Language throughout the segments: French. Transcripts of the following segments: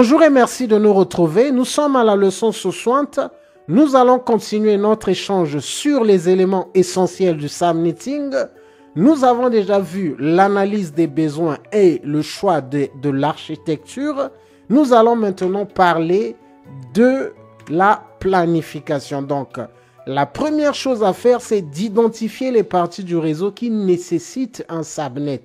Bonjour et merci de nous retrouver. Nous sommes à la leçon 60. Nous allons continuer notre échange sur les éléments essentiels du subnetting. Nous avons déjà vu l'analyse des besoins et le choix de l'architecture. Nous allons maintenant parler de la planification. Donc, la première chose à faire, c'est d'identifier les parties du réseau qui nécessitent un subnet.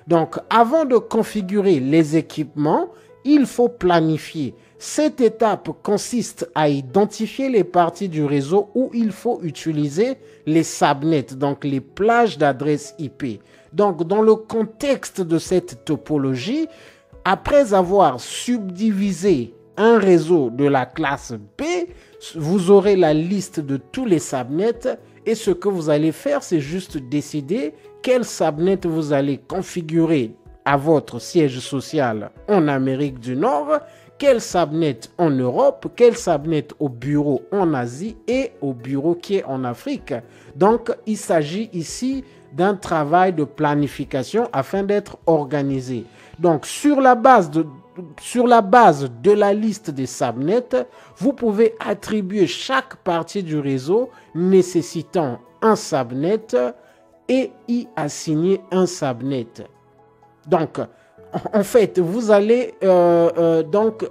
Donc, avant de configurer les équipements, il faut planifier. Cette étape consiste à identifier les parties du réseau où il faut utiliser les subnets, donc les plages d'adresse IP. Donc, dans le contexte de cette topologie, après avoir subdivisé un réseau de la classe B, vous aurez la liste de tous les subnets et ce que vous allez faire, c'est juste décider quel subnet vous allez configurer à votre siège social en Amérique du Nord, quel subnet en Europe, quel subnet au bureau en Asie et au bureau qui est en Afrique. Donc, il s'agit ici d'un travail de planification afin d'être organisé. Donc, sur la base de la liste des subnets, vous pouvez attribuer chaque partie du réseau nécessitant un subnet et y assigner un subnet. Donc, en fait, vous allez donc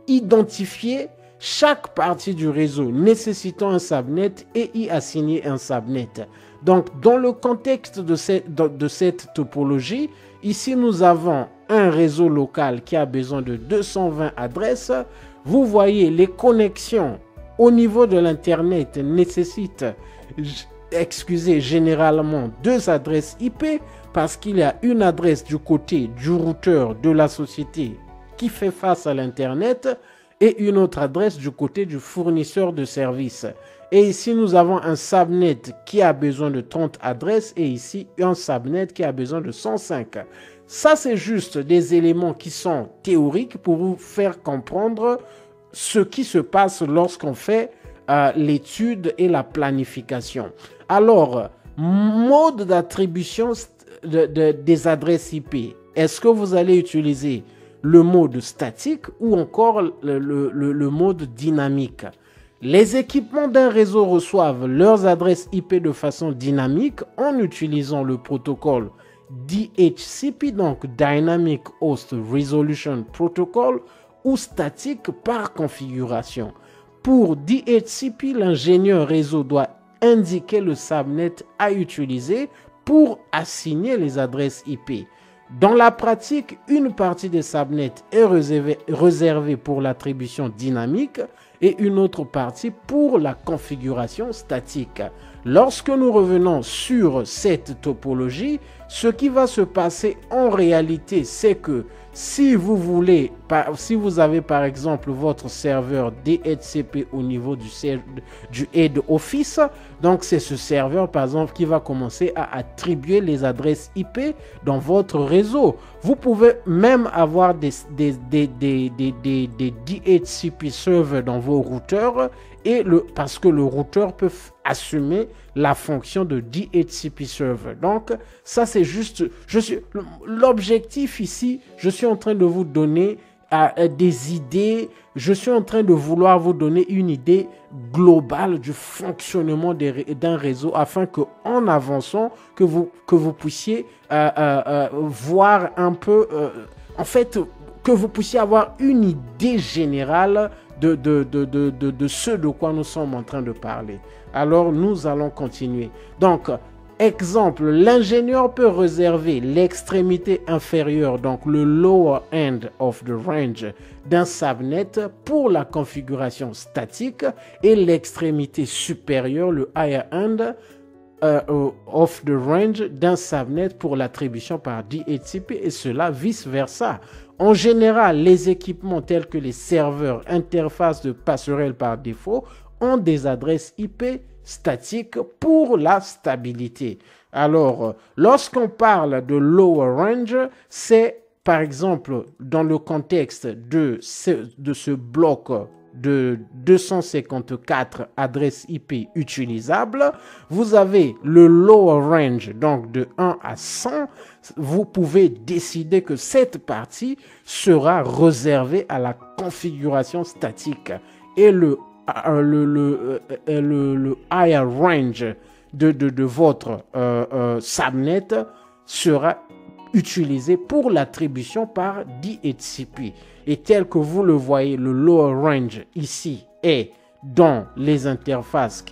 identifier chaque partie du réseau nécessitant un subnet et y assigner un subnet. Donc, dans le contexte de cette topologie, ici, nous avons un réseau local qui a besoin de 220 adresses. Vous voyez, les connexions au niveau de l'Internet nécessitent, généralement 2 adresses IP parce qu'il y a une adresse du côté du routeur de la société qui fait face à l'Internet et une autre adresse du côté du fournisseur de services. Et ici, nous avons un subnet qui a besoin de 30 adresses et ici, un subnet qui a besoin de 105. Ça, c'est juste des éléments qui sont théoriques pour vous faire comprendre ce qui se passe lorsqu'on fait l'étude et la planification. Alors, mode d'attribution des adresses IP. Est-ce que vous allez utiliser le mode statique ou encore le mode dynamique? Les équipements d'un réseau reçoivent leurs adresses IP de façon dynamique en utilisant le protocole DHCP, donc Dynamic Host Resolution Protocol, ou statique par configuration. Pour DHCP, l'ingénieur réseau doit indiquer le subnet à utiliser pour assigner les adresses IP. Dans la pratique, une partie des subnets est réservée pour l'attribution dynamique et une autre partie pour la configuration statique. Lorsque nous revenons sur cette topologie, ce qui va se passer en réalité, c'est que si vous avez par exemple votre serveur DHCP au niveau du head office, donc c'est ce serveur par exemple qui va commencer à attribuer les adresses IP dans votre réseau. Vous pouvez même avoir des DHCP serveurs dans vos routeurs parce que le routeur peut assumer la fonction de DHCP server. Donc, ça c'est juste, l'objectif ici, je suis en train de vous donner des idées, je suis en train de vouloir vous donner une idée globale du fonctionnement d'un réseau afin que en avançant, que vous puissiez voir un peu, en fait, que vous puissiez avoir une idée générale de ce de quoi nous sommes en train de parler. Alors, nous allons continuer. Donc, exemple, l'ingénieur peut réserver l'extrémité inférieure, donc le lower end of the range d'un subnet pour la configuration statique et l'extrémité supérieure, le higher end of the range d'un subnet pour l'attribution par DHCP et cela vice-versa. En général, les équipements tels que les serveurs, interfaces de passerelle par défaut ont des adresses IP statiques pour la stabilité. Alors, lorsqu'on parle de lower range, c'est par exemple dans le contexte de ce bloc de 254 adresses IP utilisables. Vous avez le lower range, donc de 1 à 100. Vous pouvez décider que cette partie sera réservée à la configuration statique. Et le higher range de votre subnet sera utilisé pour l'attribution par DHCP. Et tel que vous le voyez, le lower range ici est dans les interfaces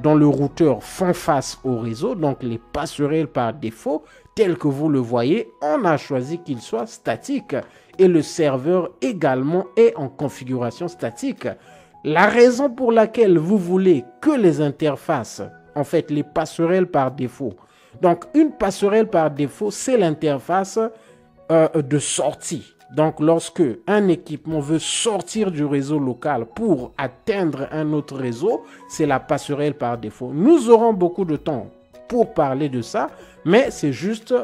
dans le routeur font face au réseau, donc les passerelles par défaut, tel que vous le voyez, on a choisi qu'il soit statique et le serveur également est en configuration statique. La raison pour laquelle vous voulez que les interfaces, en fait les passerelles par défaut, donc une passerelle par défaut, c'est l'interface de sortie. Donc lorsque un équipement veut sortir du réseau local pour atteindre un autre réseau, c'est la passerelle par défaut. Nous aurons beaucoup de temps pour parler de ça, mais c'est juste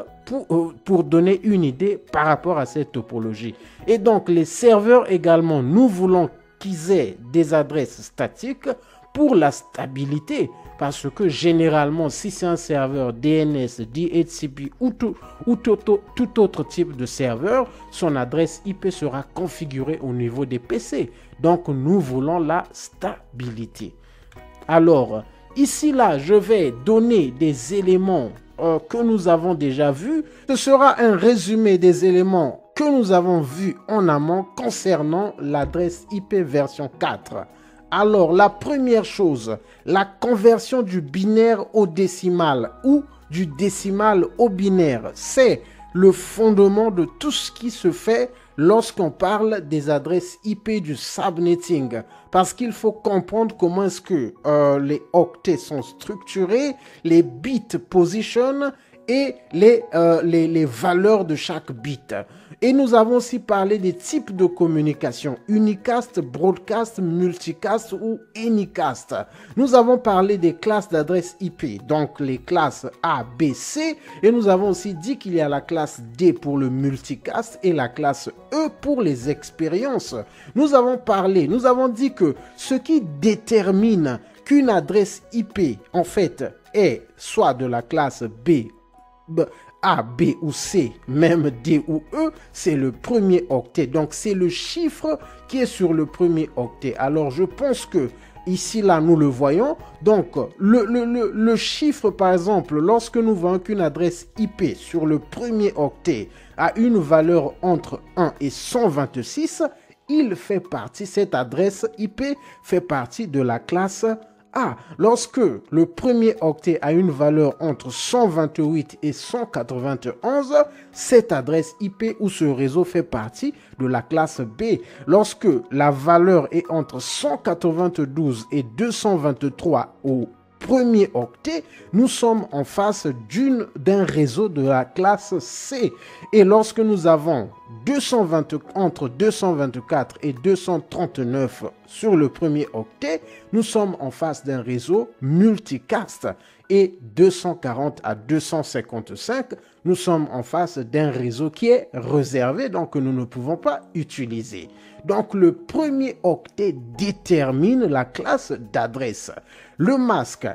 pour donner une idée par rapport à cette topologie. Et donc les serveurs également, nous voulons qu'ils aient des adresses statiques pour la stabilité. Parce que généralement, si c'est un serveur DNS, DHCP ou tout autre type de serveur, son adresse IP sera configurée au niveau des PC. Donc, nous voulons la stabilité. Alors, ici, là, je vais donner des éléments que nous avons déjà vus. Ce sera un résumé des éléments que nous avons vus en amont concernant l'adresse IP version 4. Alors, la première chose, la conversion du binaire au décimal ou du décimal au binaire, c'est le fondement de tout ce qui se fait lorsqu'on parle des adresses IP du subnetting. Parce qu'il faut comprendre comment est-ce que les octets sont structurés, les bits position et les valeurs de chaque bit. Et nous avons aussi parlé des types de communication, unicast, broadcast, multicast ou anycast. Nous avons parlé des classes d'adresse IP, donc les classes A, B, C. Et nous avons aussi dit qu'il y a la classe D pour le multicast et la classe E pour les expériences. Nous avons dit que ce qui détermine qu'une adresse IP, en fait, est soit de la classe A, B ou C, même D ou E, c'est le premier octet. Donc, c'est le chiffre qui est sur le premier octet. Alors, je pense que ici, là, nous le voyons. Donc, le chiffre, par exemple, lorsque nous voyons qu'une adresse IP sur le premier octet a une valeur entre 1 et 126, cette adresse IP fait partie de la classe A. Lorsque le premier octet a une valeur entre 128 et 191, cette adresse IP ou ce réseau fait partie de la classe B. Lorsque la valeur est entre 192 et 223 au premier octet, nous sommes en face d'un réseau de la classe C. Et lorsque nous avons entre 224 et 239 sur le premier octet, nous sommes en face d'un réseau multicast. Et 240 à 255, nous sommes en face d'un réseau qui est réservé, donc que nous ne pouvons pas utiliser. Donc le premier octet détermine la classe d'adresse. Le masque,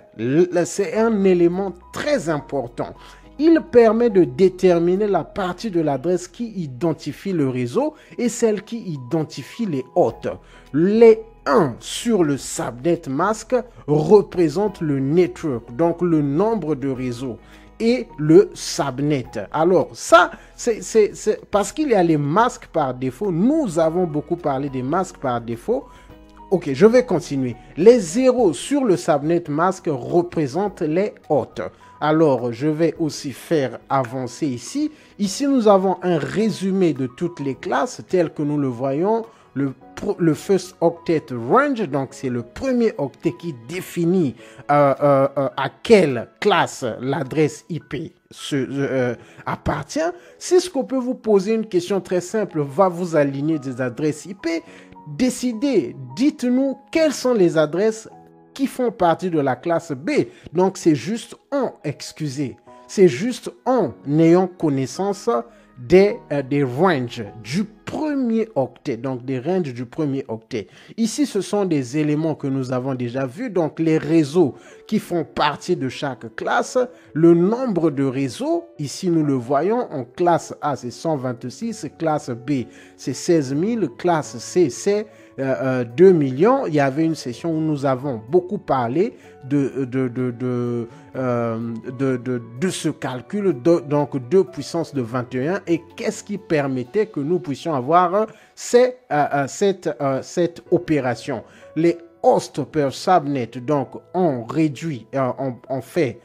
c'est un élément très important. Il permet de déterminer la partie de l'adresse qui identifie le réseau et celle qui identifie les hôtes. Les 1 sur le subnet mask représente le network, donc le nombre de réseaux, et le subnet. Alors ça, c'est parce qu'il y a les masques par défaut. Nous avons beaucoup parlé des masques par défaut. Ok, je vais continuer. Les 0 sur le subnet mask représentent les hôtes. Alors, je vais aussi faire avancer ici. Ici, nous avons un résumé de toutes les classes telles que nous le voyons. Le first octet range, donc c'est le premier octet qui définit à quelle classe l'adresse IP appartient. C'est ce qu'on peut vous poser une question très simple. Va vous aligner des adresses IP. Décidez, dites-nous quelles sont les adresses qui font partie de la classe B. Donc c'est juste c'est juste en ayant connaissance des ranges du premier octet, donc des ranges du premier octet. Ici, ce sont des éléments que nous avons déjà vus, donc les réseaux qui font partie de chaque classe, le nombre de réseaux, ici nous le voyons, en classe A c'est 126, classe B c'est 16 000, classe C c'est 2 millions. Il y avait une session où nous avons beaucoup parlé de ce calcul, donc 2 puissance de 21, et qu'est-ce qui permettait que nous puissions avoir cette opération. Les hosts per subnet, donc on réduit, on fait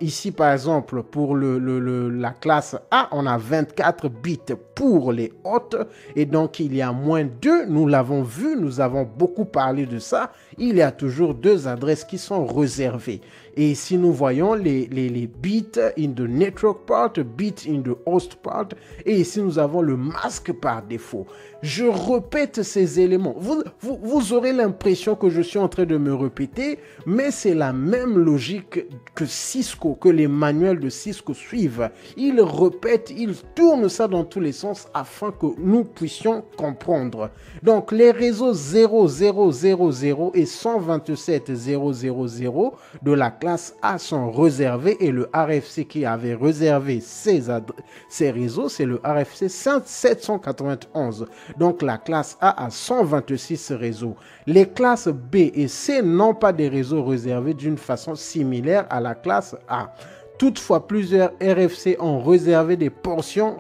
ici par exemple pour la classe A, on a 24 bits pour les hôtes, et donc il y a moins 2, nous l'avons vu, nous avons beaucoup parlé de ça, il y a toujours 2 adresses qui sont réservées. Et ici nous voyons les bits in the network part, bits in the host part, et ici nous avons le masque par défaut. Je répète ces éléments. Vous aurez l'impression que je suis en train de me répéter, mais c'est la même logique que Cisco, que les manuels de Cisco suivent. Ils répètent, ils tournent ça dans tous les sens afin que nous puissions comprendre. Donc les réseaux 0000 et 127.0.0.0 de la classe A sont réservés, et le RFC qui avait réservé ces réseaux, c'est le RFC 791. Donc la classe A a 126 réseaux. Les classes B et C n'ont pas des réseaux réservés d'une façon similaire à la classe A. Toutefois, plusieurs RFC ont réservé des portions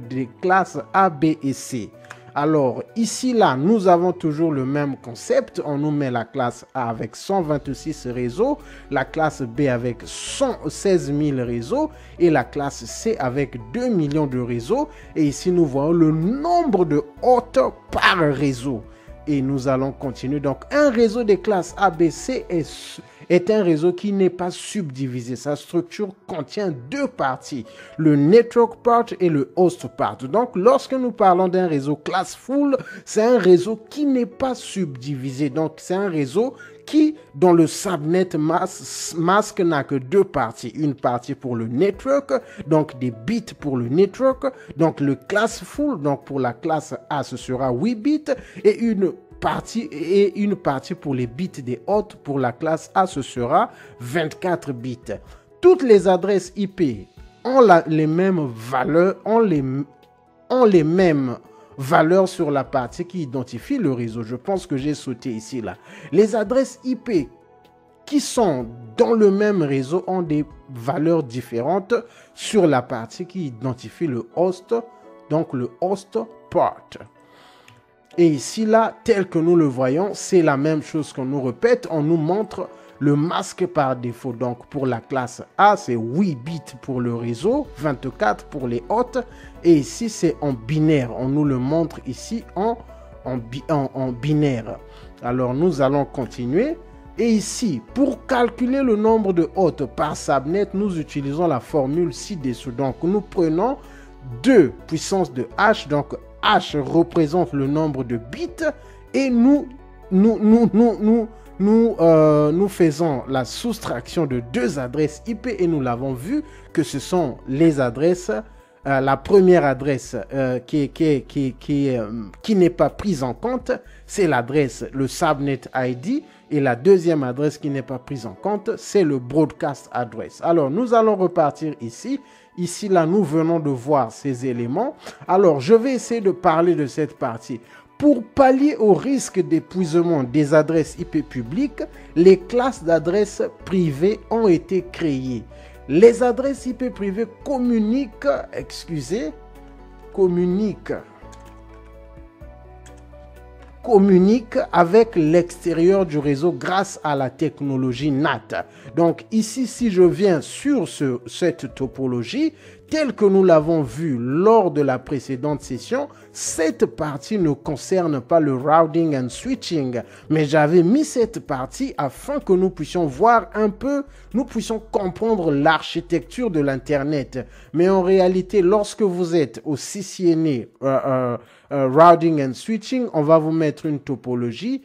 des classes A, B et C. Alors, ici, là, nous avons toujours le même concept. On nous met la classe A avec 126 réseaux, la classe B avec 116 000 réseaux et la classe C avec 2 millions de réseaux. Et ici, nous voyons le nombre de hôtes par réseau. Et nous allons continuer. Donc, un réseau des classes A, B, C est un réseau qui n'est pas subdivisé. Sa structure contient 2 parties, le network part et le host part. Donc, lorsque nous parlons d'un réseau classful, c'est un réseau qui n'est pas subdivisé. Donc, c'est un réseau qui, dont le subnet masque n'a que 2 parties. Une partie pour le network, donc des bits pour le network. Donc, le classful, donc pour la classe A, ce sera 8 bits, et une partie pour les bits des hôtes. Pour la classe A, ce sera 24 bits. Toutes les adresses IP ont les mêmes valeurs, ont les mêmes valeurs sur la partie qui identifie le réseau. Je pense que j'ai sauté ici là. Les adresses IP qui sont dans le même réseau ont des valeurs différentes sur la partie qui identifie le host, donc le host part. Et ici, là, tel que nous le voyons, c'est la même chose qu'on nous répète. On nous montre le masque par défaut. Donc, pour la classe A, c'est 8 bits pour le réseau, 24 pour les hôtes. Et ici, c'est en binaire. On nous le montre ici en binaire. Alors, nous allons continuer. Et ici, pour calculer le nombre de hôtes par subnet, nous utilisons la formule ci-dessous. Donc, nous prenons 2 puissance de H, donc H représente le nombre de bits, et nous faisons la soustraction de 2 adresses IP, et nous l'avons vu que ce sont les adresses, la première adresse qui n'est pas prise en compte, c'est l'adresse, le subnet ID, et la deuxième adresse qui n'est pas prise en compte, c'est le broadcast address. Alors, nous allons repartir ici. Ici, là, nous venons de voir ces éléments. Alors, je vais essayer de parler de cette partie. Pour pallier au risque d'épuisement des adresses IP publiques, les classes d'adresses privées ont été créées. Les adresses IP privées communiquent avec l'extérieur du réseau grâce à la technologie NAT. Donc ici, si je viens sur cette topologie, telle que nous l'avons vu lors de la précédente session, cette partie ne concerne pas le routing and switching, mais j'avais mis cette partie afin que nous puissions voir un peu, nous puissions comprendre l'architecture de l'Internet. Mais en réalité, lorsque vous êtes au CCNA routing and switching, on va vous mettre une topologie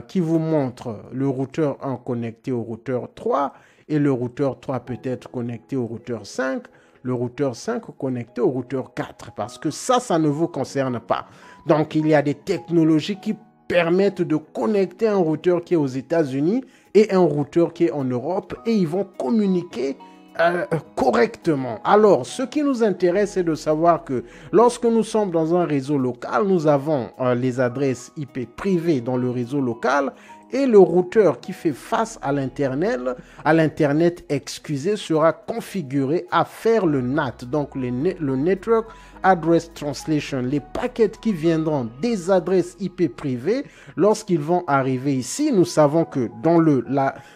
qui vous montre le routeur 1 connecté au routeur 3 et le routeur 3 peut être connecté au routeur 5. le routeur 5 connecté au routeur 4 parce que ça ne vous concerne pas. Donc, il y a des technologies qui permettent de connecter un routeur qui est aux États-Unis et un routeur qui est en Europe et ils vont communiquer correctement. Alors, ce qui nous intéresse, c'est de savoir que lorsque nous sommes dans un réseau local, nous avons les adresses IP privées dans le réseau local et le routeur qui fait face à l'Internet, sera configuré à faire le NAT, donc le Network Address Translation. Les paquets qui viendront des adresses IP privées, lorsqu'ils vont arriver ici, nous savons que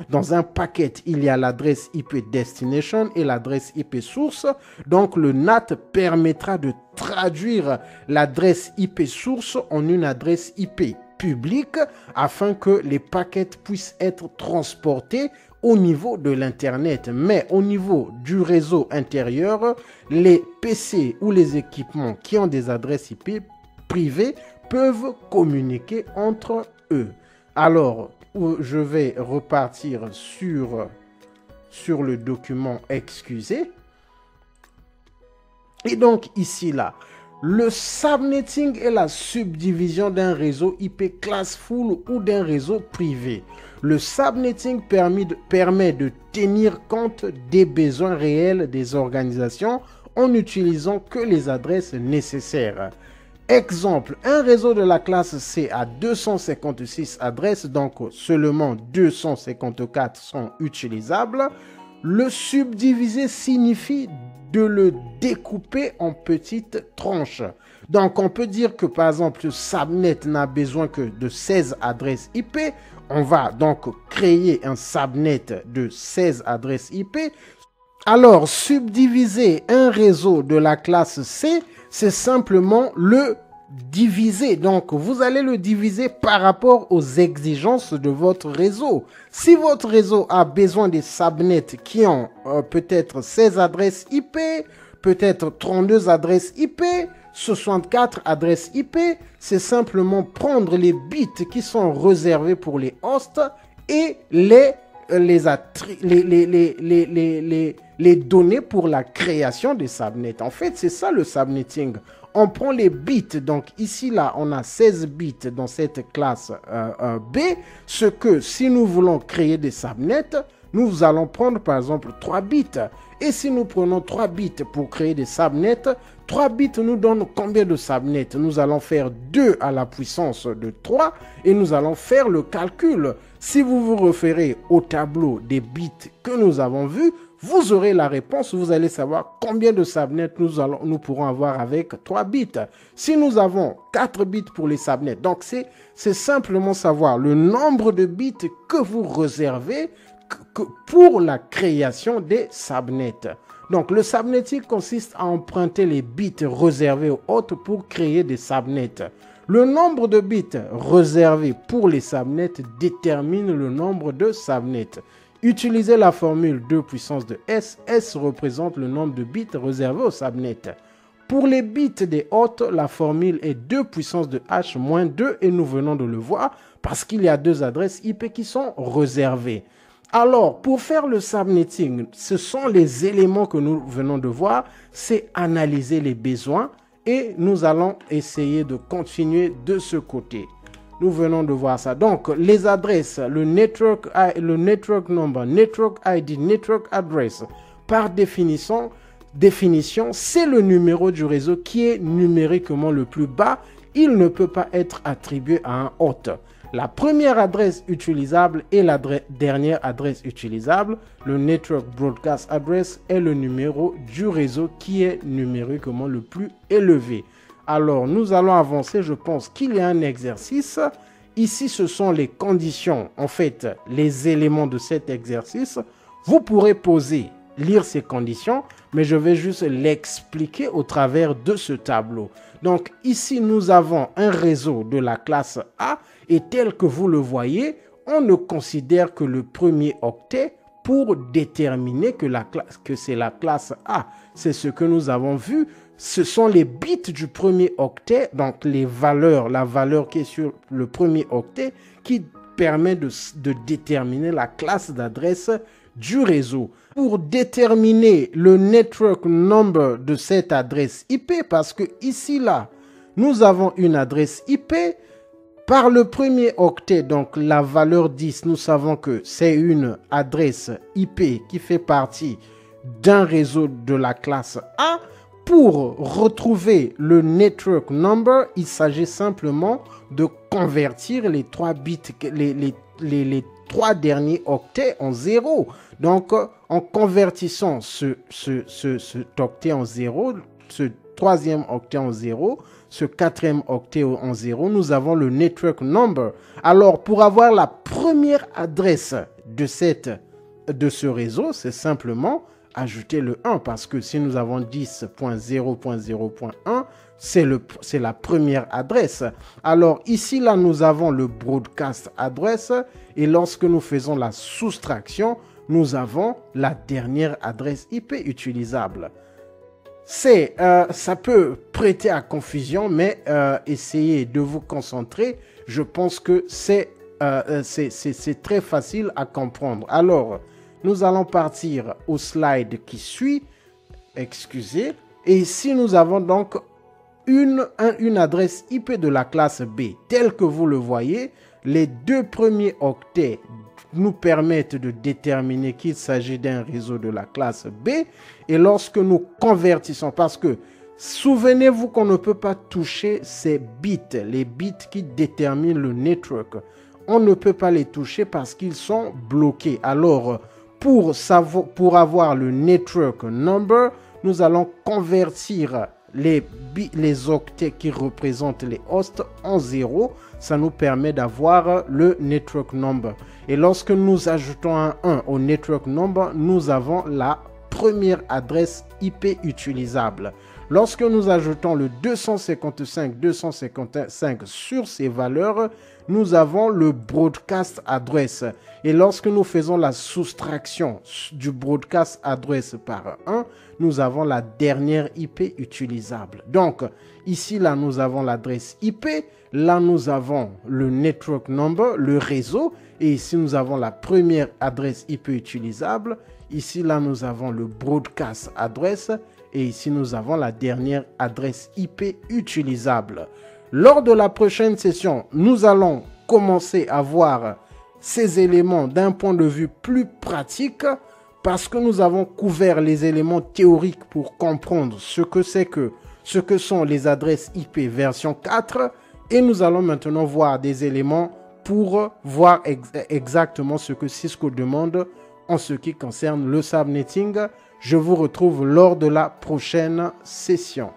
dans un paquet, il y a l'adresse IP Destination et l'adresse IP Source. Donc, le NAT permettra de traduire l'adresse IP Source en une adresse IP public afin que les paquets puissent être transportés au niveau de l'Internet. Mais au niveau du réseau intérieur, les PC ou les équipements qui ont des adresses IP privées peuvent communiquer entre eux. Alors, je vais repartir sur le document excusez. Et donc ici, là, le subnetting est la subdivision d'un réseau IP classful ou d'un réseau privé. Le subnetting permet de tenir compte des besoins réels des organisations en n'utilisant que les adresses nécessaires. Exemple, un réseau de la classe C a 256 adresses, donc seulement 254 sont utilisables. Le subdiviser signifie de le découper en petites tranches. Donc, on peut dire que, par exemple, le subnet n'a besoin que de 16 adresses IP. On va donc créer un subnet de 16 adresses IP. Alors, subdiviser un réseau de la classe C, c'est simplement le diviser. Donc, vous allez le diviser par rapport aux exigences de votre réseau. Si votre réseau a besoin des subnets qui ont peut-être 16 adresses IP, peut-être 32 adresses IP, 64 adresses IP, c'est simplement prendre les bits qui sont réservés pour les hosts et les données pour la création des subnets. En fait, c'est ça le subnetting. On prend les bits, donc ici là on a 16 bits dans cette classe B, ce que si nous voulons créer des subnets, nous allons prendre par exemple 3 bits. Et si nous prenons 3 bits pour créer des subnets, 3 bits nous donnent combien de subnets? Nous allons faire 2 à la puissance de 3 et nous allons faire le calcul. Si vous vous référez au tableau des bits que nous avons vu, vous aurez la réponse, vous allez savoir combien de subnets nous pourrons avoir avec 3 bits. Si nous avons 4 bits pour les subnets, donc c'est simplement savoir le nombre de bits que vous réservez pour la création des subnets. Donc le subnetting consiste à emprunter les bits réservés aux hôtes pour créer des subnets. Le nombre de bits réservés pour les subnets détermine le nombre de subnets. Utilisez la formule 2 puissance de S. S représente le nombre de bits réservés au subnet. Pour les bits des hôtes, la formule est 2 puissance de H moins 2 et nous venons de le voir parce qu'il y a 2 adresses IP qui sont réservées. Alors, pour faire le subnetting, ce sont les éléments que nous venons de voir, c'est analyser les besoins et nous allons essayer de continuer de ce côté. Nous venons de voir ça. Donc, les adresses, le network number, network ID, network address, par définition, c'est le numéro du réseau qui est numériquement le plus bas. Il ne peut pas être attribué à un hôte. La première adresse utilisable et la dernière adresse utilisable, le Network Broadcast Address, est le numéro du réseau qui est numériquement le plus élevé. Alors, nous allons avancer. Je pense qu'il y a un exercice. Ici, ce sont les conditions, en fait, les éléments de cet exercice. Vous pourrez lire ces conditions, mais je vais juste l'expliquer au travers de ce tableau. Donc, ici, nous avons un réseau de la classe A et tel que vous le voyez, on ne considère que le premier octet pour déterminer que c'est la classe A. C'est ce que nous avons vu. Ce sont les bits du premier octet, donc la valeur qui est sur le premier octet, qui permet de déterminer la classe d'adresse du réseau. Pour déterminer le network number de cette adresse IP, parce que ici, là, nous avons une adresse IP. Par le premier octet, donc la valeur 10, nous savons que c'est une adresse IP qui fait partie d'un réseau de la classe A. Pour retrouver le network number, il s'agit simplement de convertir les 3 bits, les 3 derniers octets en 0. Donc, en convertissant cet octet en 0, ce troisième octet en 0, ce quatrième octet en 0, nous avons le network number. Alors, pour avoir la première adresse de ce réseau, c'est simplement ajouter le 1, parce que si nous avons 10.0.0.1, c'est la première adresse. Alors ici, là, nous avons le broadcast adresse, et lorsque nous faisons la soustraction, nous avons la dernière adresse IP utilisable. Ça peut prêter à confusion, mais essayez de vous concentrer. Je pense que c'est très facile à comprendre. Alors, nous allons partir au slide qui suit. Excusez. Et ici, nous avons donc une adresse IP de la classe B. Tel que vous le voyez, les 2 premiers octets nous permettent de déterminer qu'il s'agit d'un réseau de la classe B. Et lorsque nous convertissons, parce que souvenez-vous qu'on ne peut pas toucher ces bits, les bits qui déterminent le network. On ne peut pas les toucher parce qu'ils sont bloqués. Alors, pour avoir le network number, nous allons convertir les octets qui représentent les hosts en 0. Ça nous permet d'avoir le network number. Et lorsque nous ajoutons un 1 au network number, nous avons la première adresse IP utilisable. Lorsque nous ajoutons le 255.255 sur ces valeurs, nous avons le broadcast address. Et lorsque nous faisons la soustraction du broadcast address par 1, nous avons la dernière IP utilisable. Donc, ici, là, nous avons l'adresse IP. Là, nous avons le network number, le réseau. Et ici, nous avons la première adresse IP utilisable. Ici, là, nous avons le broadcast address. Et ici, nous avons la dernière adresse IP utilisable. Lors de la prochaine session, nous allons commencer à voir ces éléments d'un point de vue plus pratique, parce que nous avons couvert les éléments théoriques pour comprendre ce que sont les adresses IP version 4, et nous allons maintenant voir des éléments pour voir exactement ce que Cisco demande en ce qui concerne le subnetting. Je vous retrouve lors de la prochaine session.